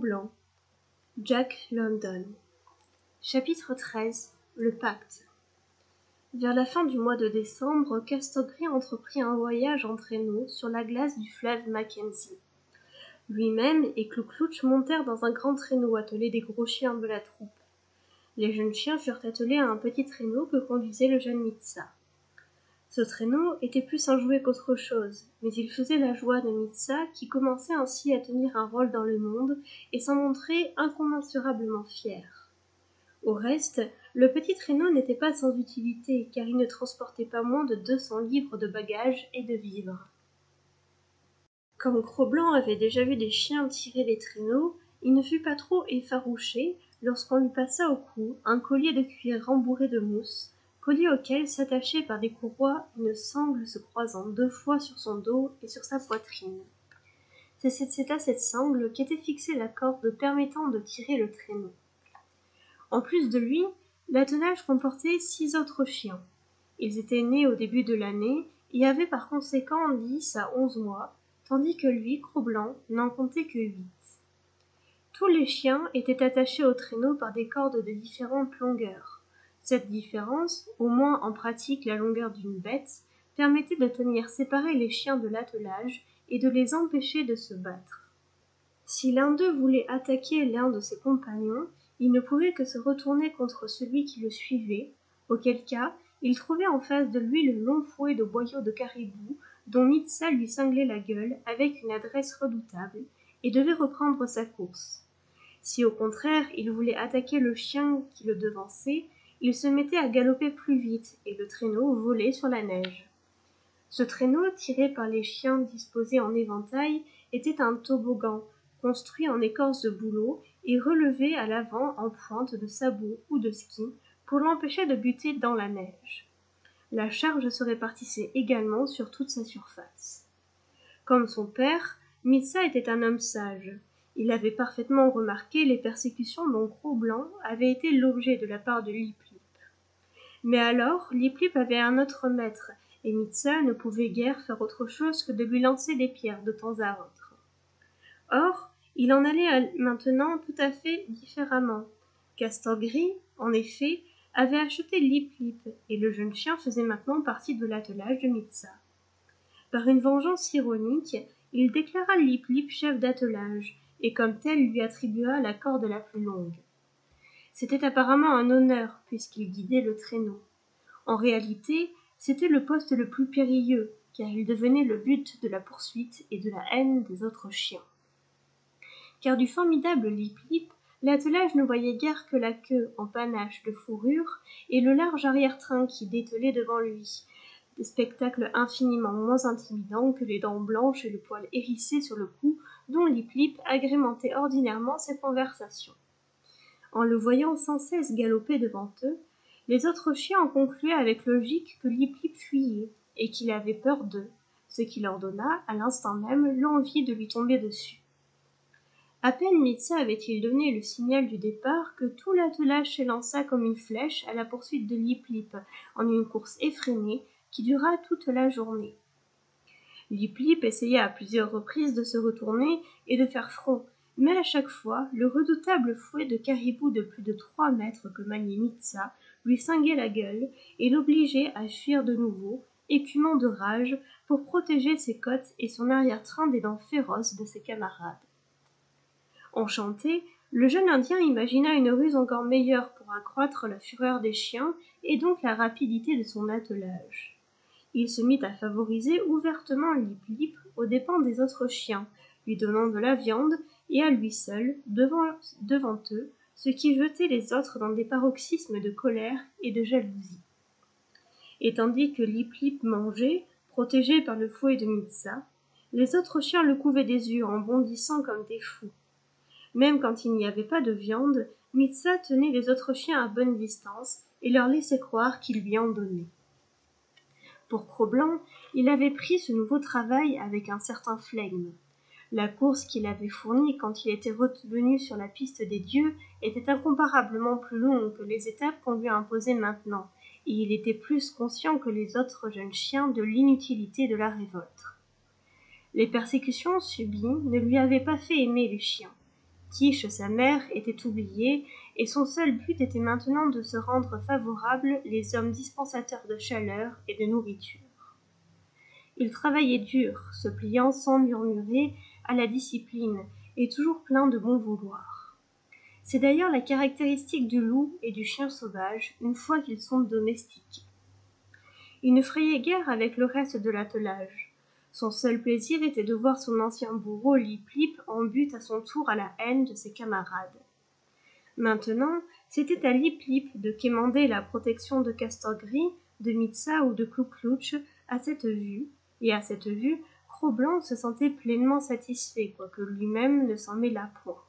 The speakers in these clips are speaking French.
Cro-Blanc. Jack London. Chapitre 13. Le pacte. Vers la fin du mois de décembre, Castor Gris entreprit un voyage en traîneau sur la glace du fleuve Mackenzie. Lui-même et Clou-Clouch montèrent dans un grand traîneau attelé des gros chiens de la troupe. Les jeunes chiens furent attelés à un petit traîneau que conduisait le jeune Mitsas. Ce traîneau était plus un jouet qu'autre chose, mais il faisait la joie de Mitsas qui commençait ainsi à tenir un rôle dans le monde et s'en montrait incommensurablement fier. Au reste, le petit traîneau n'était pas sans utilité, car il ne transportait pas moins de 200 livres de bagages et de vivres. Comme Cro-Blanc avait déjà vu des chiens tirer les traîneaux, il ne fut pas trop effarouché lorsqu'on lui passa au cou un collier de cuir rembourré de mousse, collier auquel s'attachait par des courroies une sangle se croisant 2 fois sur son dos et sur sa poitrine. C'est à cette sangle qu'était fixée la corde permettant de tirer le traîneau. En plus de lui, l'attelage comportait 6 autres chiens. Ils étaient nés au début de l'année et avaient par conséquent 10 à 11 mois, tandis que lui, Cro-Blanc, n'en comptait que 8. Tous les chiens étaient attachés au traîneau par des cordes de différentes longueurs. Cette différence, au moins en pratique la longueur d'une bête, permettait de tenir séparés les chiens de l'attelage et de les empêcher de se battre. Si l'un d'eux voulait attaquer l'un de ses compagnons, il ne pouvait que se retourner contre celui qui le suivait, auquel cas il trouvait en face de lui le long fouet de boyaux de caribou dont Mitsas lui cinglait la gueule avec une adresse redoutable et devait reprendre sa course. Si au contraire il voulait attaquer le chien qui le devançait, il se mettait à galoper plus vite et le traîneau volait sur la neige. Ce traîneau, tiré par les chiens disposés en éventail, était un toboggan construit en écorce de bouleau et relevé à l'avant en pointe de sabot ou de ski pour l'empêcher de buter dans la neige. La charge se répartissait également sur toute sa surface. Comme son père, Mitsas était un homme sage. Il avait parfaitement remarqué les persécutions dont Cro-Blanc avait été l'objet de la part de Lip-Lip. Mais alors, Lip-Lip avait un autre maître, et Mitsas ne pouvait guère faire autre chose que de lui lancer des pierres de temps à autre. Or, il en allait maintenant tout à fait différemment. Castor Gris, en effet, avait acheté Lip-Lip, et le jeune chien faisait maintenant partie de l'attelage de Mitsas. Par une vengeance ironique, il déclara Lip-Lip chef d'attelage, et comme tel lui attribua la corde la plus longue. C'était apparemment un honneur, puisqu'il guidait le traîneau. En réalité, c'était le poste le plus périlleux, car il devenait le but de la poursuite et de la haine des autres chiens. Car du formidable Lip-Lip, l'attelage ne voyait guère que la queue en panache de fourrure et le large arrière-train qui dételait devant lui, des spectacles infiniment moins intimidants que les dents blanches et le poil hérissé sur le cou dont Lip-Lip agrémentait ordinairement ses conversations. En le voyant sans cesse galoper devant eux, les autres chiens en concluaient avec logique que Lip-Lip fuyait et qu'il avait peur d'eux, ce qui leur donna, à l'instant même, l'envie de lui tomber dessus. À peine Mitsas avait-il donné le signal du départ que tout l'attelage s'élança comme une flèche à la poursuite de Lip-Lip en une course effrénée qui dura toute la journée. Lip-Lip essaya à plusieurs reprises de se retourner et de faire front, mais à chaque fois, le redoutable fouet de caribou de plus de 3 mètres que maniait Mitsas lui cinglait la gueule et l'obligeait à fuir de nouveau, écumant de rage, pour protéger ses côtes et son arrière-train des dents féroces de ses camarades. Enchanté, le jeune Indien imagina une ruse encore meilleure pour accroître la fureur des chiens et donc la rapidité de son attelage. Il se mit à favoriser ouvertement Lip-Lip aux dépens des autres chiens, lui donnant de la viande et à lui seul, devant eux, ce qui jetait les autres dans des paroxysmes de colère et de jalousie. Et tandis que Lip-Lip mangeait, protégé par le fouet de Mitsas, les autres chiens le couvaient des yeux en bondissant comme des fous. Même quand il n'y avait pas de viande, Mitsas tenait les autres chiens à bonne distance et leur laissait croire qu'il lui en donnait. Pour Cro-Blanc, il avait pris ce nouveau travail avec un certain flegme. La course qu'il avait fournie quand il était revenu sur la piste des dieux était incomparablement plus longue que les étapes qu'on lui imposait maintenant, et il était plus conscient que les autres jeunes chiens de l'inutilité de la révolte. Les persécutions subies ne lui avaient pas fait aimer les chiens. Tige, sa mère, était oubliée, et son seul but était maintenant de se rendre favorables les hommes dispensateurs de chaleur et de nourriture. Il travaillait dur, se pliant sans murmurer à la discipline, et toujours plein de bon vouloir. C'est d'ailleurs la caractéristique du loup et du chien sauvage une fois qu'ils sont domestiqués. Il ne frayait guère avec le reste de l'attelage. Son seul plaisir était de voir son ancien bourreau Lip-Lip en butte à son tour à la haine de ses camarades. Maintenant, c'était à Lip-Lip de quémander la protection de Castor-Gris, de Mitsa ou de Clou-Clouch à cette vue, et à cette vue, Cro-Blanc se sentait pleinement satisfait, quoique lui-même ne s'en mêlât point.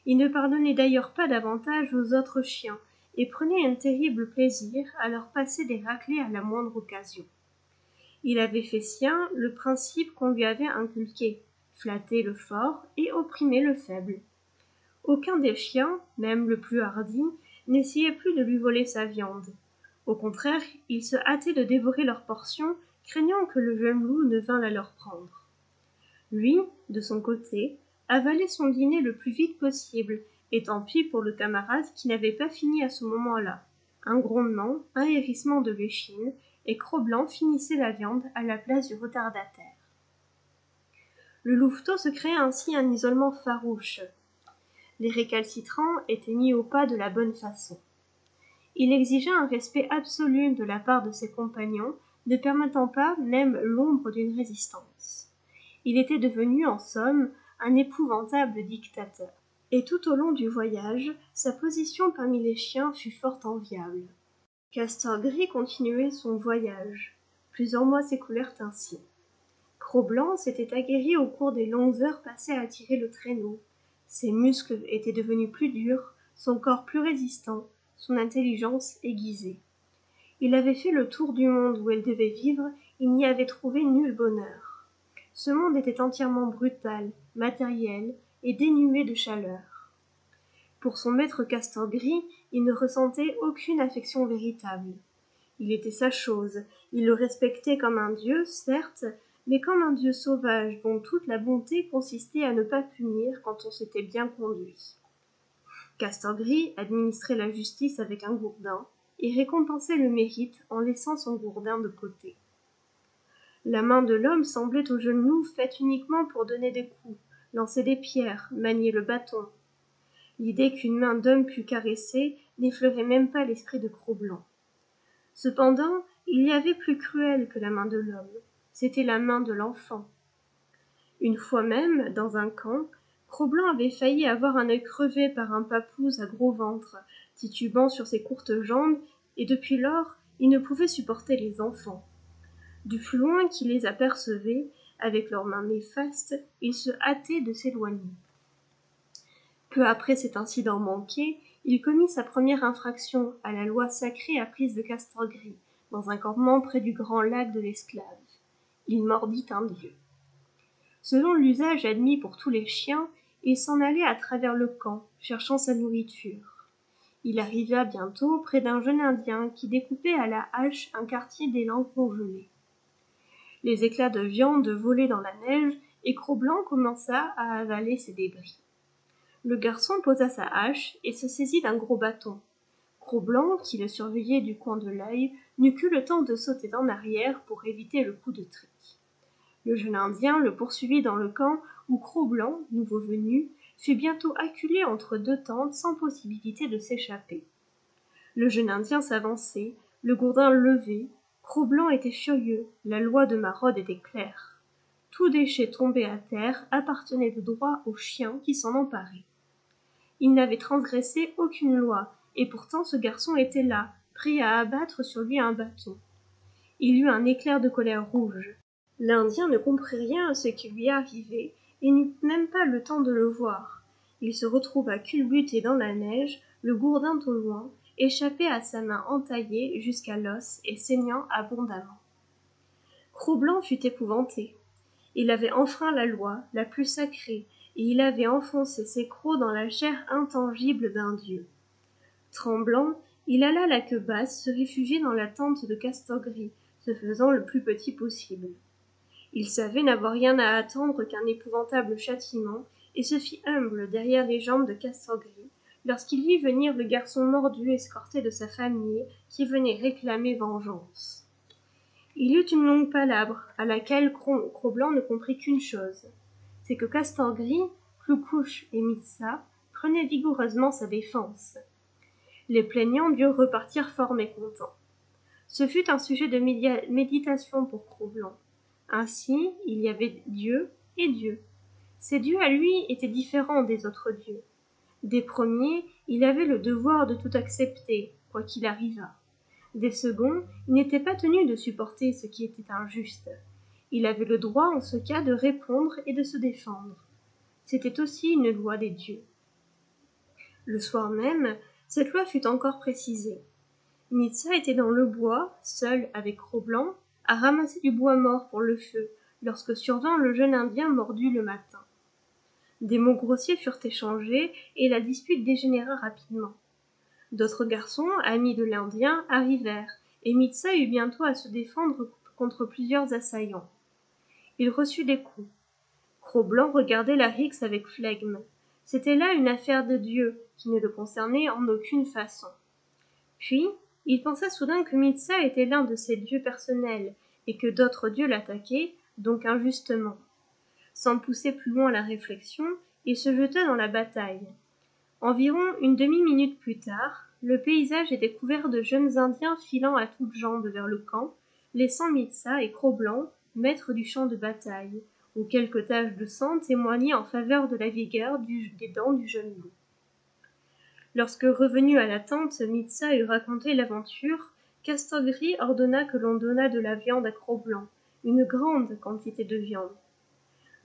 Il ne pardonnait d'ailleurs pas davantage aux autres chiens, et prenait un terrible plaisir à leur passer des raclées à la moindre occasion. Il avait fait sien le principe qu'on lui avait inculqué, flatter le fort et opprimer le faible. Aucun des chiens, même le plus hardi, n'essayait plus de lui voler sa viande. Au contraire, ils se hâtaient de dévorer leur portion, craignant que le jeune loup ne vînt la leur prendre. Lui, de son côté, avalait son dîner le plus vite possible, et tant pis pour le camarade qui n'avait pas fini à ce moment-là. Un grondement, un hérissement de l'échine, et Cro-Blanc finissait la viande à la place du retardataire. Le louveteau se créait ainsi un isolement farouche. Les récalcitrants étaient mis au pas de la bonne façon. Il exigeait un respect absolu de la part de ses compagnons, ne permettant pas même l'ombre d'une résistance. Il était devenu, en somme, un épouvantable dictateur. Et tout au long du voyage, sa position parmi les chiens fut fort enviable. Castor-Gris continuait son voyage. Plusieurs mois s'écoulèrent ainsi. Cro-Blanc s'était aguerri au cours des longues heures passées à tirer le traîneau. Ses muscles étaient devenus plus durs, son corps plus résistant, son intelligence aiguisée. Il avait fait le tour du monde où elle devait vivre, il n'y avait trouvé nul bonheur. Ce monde était entièrement brutal, matériel et dénué de chaleur. Pour son maître Castor-Gris, il ne ressentait aucune affection véritable. Il était sa chose, il le respectait comme un dieu, certes, mais comme un dieu sauvage dont toute la bonté consistait à ne pas punir quand on s'était bien conduit. Castor-Gris administrait la justice avec un gourdin et récompensait le mérite en laissant son gourdin de côté. La main de l'homme semblait au jeune loup faite uniquement pour donner des coups, lancer des pierres, manier le bâton. L'idée qu'une main d'homme pût caresser n'effleurait même pas l'esprit de Cro-Blanc. Cependant, il y avait plus cruel que la main de l'homme, c'était la main de l'enfant. Une fois même, dans un camp, Cro-Blanc avait failli avoir un œil crevé par un papouse à gros ventre, titubant sur ses courtes jambes, et depuis lors, il ne pouvait supporter les enfants. Du plus loin qu'il les apercevait, avec leurs mains néfastes, il se hâtait de s'éloigner. Peu après cet incident manqué, il commit sa première infraction à la loi sacrée apprise de Castor-Gris, dans un campement près du grand lac de l'Esclave. Il mordit un dieu. Selon l'usage admis pour tous les chiens, il s'en allait à travers le camp, cherchant sa nourriture. Il arriva bientôt près d'un jeune Indien qui découpait à la hache un quartier d'élan congelé. Les éclats de viande volaient dans la neige, et Cro-Blanc commença à avaler ses débris. Le garçon posa sa hache et se saisit d'un gros bâton. Cro-Blanc, qui le surveillait du coin de l'œil, n'eut que le temps de sauter en arrière pour éviter le coup de trick. Le jeune Indien le poursuivit dans le camp où Cro-Blanc, nouveau venu, fut bientôt acculé entre deux tentes sans possibilité de s'échapper. Le jeune Indien s'avançait, le gourdin levé. Cro-Blanc était furieux, la loi de Marode était claire. Tout déchet tombé à terre appartenait de droit au chien qui s'en emparait. Il n'avait transgressé aucune loi, et pourtant ce garçon était là, prêt à abattre sur lui un bâton. Il eut un éclair de colère rouge. L'Indien ne comprit rien à ce qui lui arrivait, et n'eut même pas le temps de le voir. Il se retrouva culbuté dans la neige, le gourdin au loin, échappé à sa main entaillée jusqu'à l'os et saignant abondamment. Cro-Blanc fut épouvanté. Il avait enfreint la loi, la plus sacrée, et il avait enfoncé ses crocs dans la chair intangible d'un dieu. Tremblant, il alla la queue basse se réfugier dans la tente de Castor-Gris, se faisant le plus petit possible. Il savait n'avoir rien à attendre qu'un épouvantable châtiment, et se fit humble derrière les jambes de Castor-Gris lorsqu'il vit venir le garçon mordu escorté de sa famille qui venait réclamer vengeance. Il eut une longue palabre à laquelle Cro-Blanc ne comprit qu'une chose, c'est que Castor-Gris, Clou-Couche et Mitsa prenaient vigoureusement sa défense. Les plaignants durent repartir fort mécontents. Ce fut un sujet de méditation pour Cro-Blanc. Ainsi, il y avait Dieu et Dieu. Ces dieux à lui étaient différents des autres dieux. Des premiers, il avait le devoir de tout accepter, quoi qu'il arrivât. Des seconds, il n'était pas tenu de supporter ce qui était injuste. Il avait le droit en ce cas de répondre et de se défendre. C'était aussi une loi des dieux. Le soir même, cette loi fut encore précisée. Mitsa était dans le bois, seul avec Cro-Blanc, à ramasser du bois mort pour le feu, lorsque survint le jeune Indien mordu le matin. Des mots grossiers furent échangés, et la dispute dégénéra rapidement. D'autres garçons, amis de l'Indien, arrivèrent, et Mitsa eut bientôt à se défendre contre plusieurs assaillants. Il reçut des coups. Cro-Blanc regardait la rixe avec flegme. C'était là une affaire de Dieu, qui ne le concernait en aucune façon. Puis, il pensa soudain que Mitsa était l'un de ses dieux personnels, et que d'autres dieux l'attaquaient, donc injustement. Sans pousser plus loin la réflexion, il se jeta dans la bataille. Environ une demi-minute plus tard, le paysage était couvert de jeunes Indiens filant à toutes jambes vers le camp, laissant Mitsa et Cro-Blanc maîtres du champ de bataille, où quelques taches de sang témoignaient en faveur de la vigueur des dents du jeune loup. Lorsque revenu à la tente, Mitsa eut raconté l'aventure, Castor-Gris ordonna que l'on donnât de la viande à Cro-Blanc, une grande quantité de viande.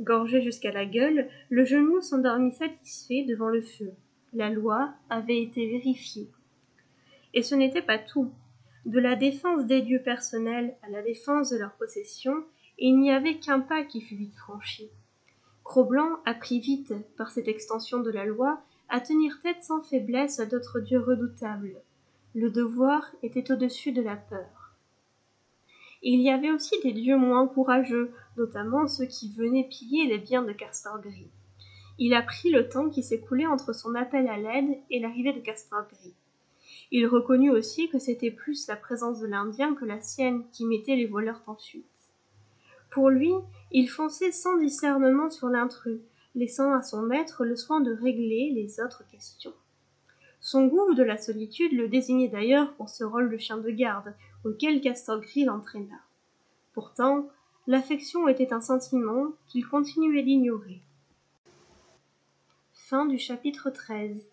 Gorgé jusqu'à la gueule, le jeune loup s'endormit satisfait devant le feu. La loi avait été vérifiée. Et ce n'était pas tout. De la défense des dieux personnels à la défense de leur possession, il n'y avait qu'un pas qui fut vite franchi. Cro-Blanc apprit vite, par cette extension de la loi, à tenir tête sans faiblesse à d'autres dieux redoutables. Le devoir était au-dessus de la peur. Il y avait aussi des dieux moins courageux, notamment ceux qui venaient piller les biens de Castor-Gris. Il apprit le temps qui s'écoulait entre son appel à l'aide et l'arrivée de Castor-Gris. Il reconnut aussi que c'était plus la présence de l'Indien que la sienne qui mettait les voleurs en fuite. Pour lui, il fonçait sans discernement sur l'intrus, laissant à son maître le soin de régler les autres questions. Son goût de la solitude le désignait d'ailleurs pour ce rôle de chien de garde, auquel Castor-Gris l'entraîna. Pourtant, l'affection était un sentiment qu'il continuait d'ignorer. Fin du chapitre 13.